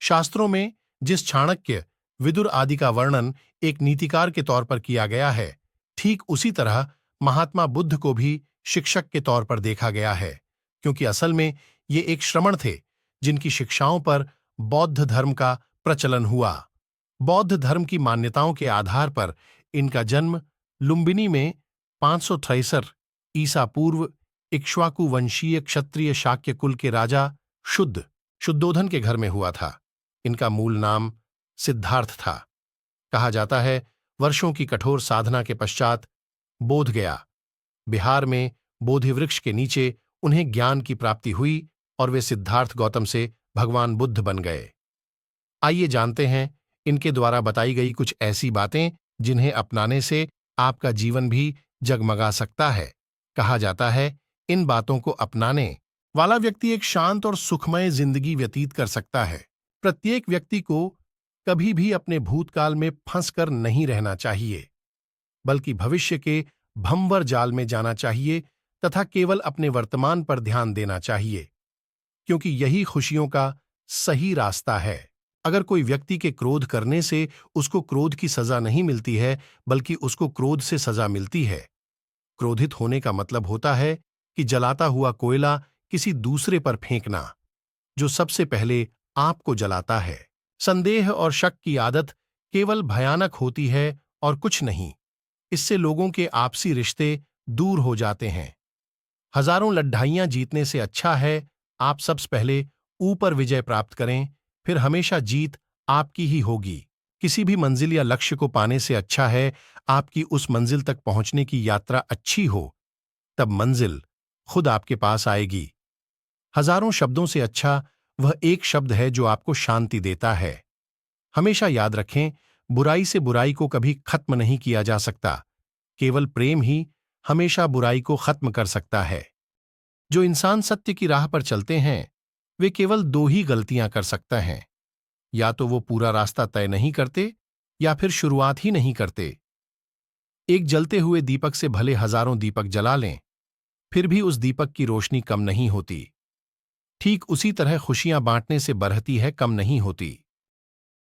शास्त्रों में जिस चाणक्य, विदुर आदि का वर्णन एक नीतिकार के तौर पर किया गया है, ठीक उसी तरह महात्मा बुद्ध को भी शिक्षक के तौर पर देखा गया है, क्योंकि असल में ये एक श्रमण थे जिनकी शिक्षाओं पर बौद्ध धर्म का प्रचलन हुआ। बौद्ध धर्म की मान्यताओं के आधार पर इनका जन्म लुम्बिनी में 563 ईसा पूर्व इक्ष्वाकु वंशीय क्षत्रिय शाक्य कुल के राजा शुद्धोधन के घर में हुआ था। इनका मूल नाम सिद्धार्थ था। कहा जाता है वर्षों की कठोर साधना के पश्चात बोध गया, बिहार में बोधि वृक्ष के नीचे उन्हें ज्ञान की प्राप्ति हुई और वे सिद्धार्थ गौतम से भगवान बुद्ध बन गए। आइए जानते हैं इनके द्वारा बताई गई कुछ ऐसी बातें जिन्हें अपनाने से आपका जीवन भी जगमगा सकता है। कहा जाता है इन बातों को अपनाने वाला व्यक्ति एक शांत और सुखमय जिंदगी व्यतीत कर सकता है। प्रत्येक व्यक्ति को कभी भी अपने भूतकाल में फंसकर नहीं रहना चाहिए, बल्कि भविष्य के भंवर जाल में जाना चाहिए तथा केवल अपने वर्तमान पर ध्यान देना चाहिए, क्योंकि यही खुशियों का सही रास्ता है। अगर कोई व्यक्ति के क्रोध करने से उसको क्रोध की सजा नहीं मिलती है, बल्कि उसको क्रोध से सजा मिलती है। क्रोधित होने का मतलब होता है कि जलाता हुआ कोयला किसी दूसरे पर फेंकना, जो सबसे पहले आपको जलाता है। संदेह और शक की आदत केवल भयानक होती है और कुछ नहीं। इससे लोगों के आपसी रिश्ते दूर हो जाते हैं। हजारों लड़ाइयां जीतने से अच्छा है आप सबसे पहले ऊपर विजय प्राप्त करें, फिर हमेशा जीत आपकी ही होगी। किसी भी मंजिल या लक्ष्य को पाने से अच्छा है आपकी उस मंजिल तक पहुंचने की यात्रा अच्छी हो, तब मंजिल खुद आपके पास आएगी। हजारों शब्दों से अच्छा वह एक शब्द है जो आपको शांति देता है। हमेशा याद रखें, बुराई से बुराई को कभी खत्म नहीं किया जा सकता, केवल प्रेम ही हमेशा बुराई को खत्म कर सकता है। जो इंसान सत्य की राह पर चलते हैं वे केवल दो ही गलतियां कर सकते हैं, या तो वो पूरा रास्ता तय नहीं करते या फिर शुरुआत ही नहीं करते। एक जलते हुए दीपक से भले हजारों दीपक जला लें, फिर भी उस दीपक की रोशनी कम नहीं होती। ठीक उसी तरह खुशियां बांटने से बढ़ती है, कम नहीं होती।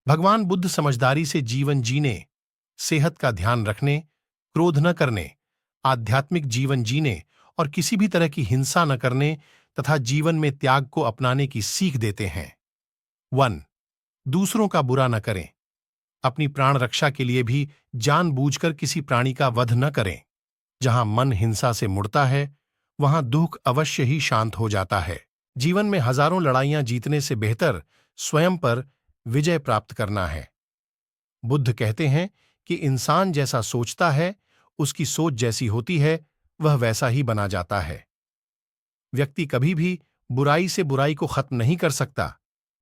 भगवान बुद्ध समझदारी से जीवन जीने, सेहत का ध्यान रखने, क्रोध न करने, आध्यात्मिक जीवन जीने और किसी भी तरह की हिंसा न करने तथा जीवन में त्याग को अपनाने की सीख देते हैं। 1. दूसरों का बुरा न करें। अपनी प्राण रक्षा के लिए भी जानबूझकर किसी प्राणी का वध न करें। जहां मन हिंसा से मुड़ता है वहां दुख अवश्य ही शांत हो जाता है। जीवन में हजारों लड़ाइयां जीतने से बेहतर स्वयं पर विजय प्राप्त करना है। बुद्ध कहते हैं कि इंसान जैसा सोचता है, उसकी सोच जैसी होती है, वह वैसा ही बना जाता है। व्यक्ति कभी भी बुराई से बुराई को खत्म नहीं कर सकता,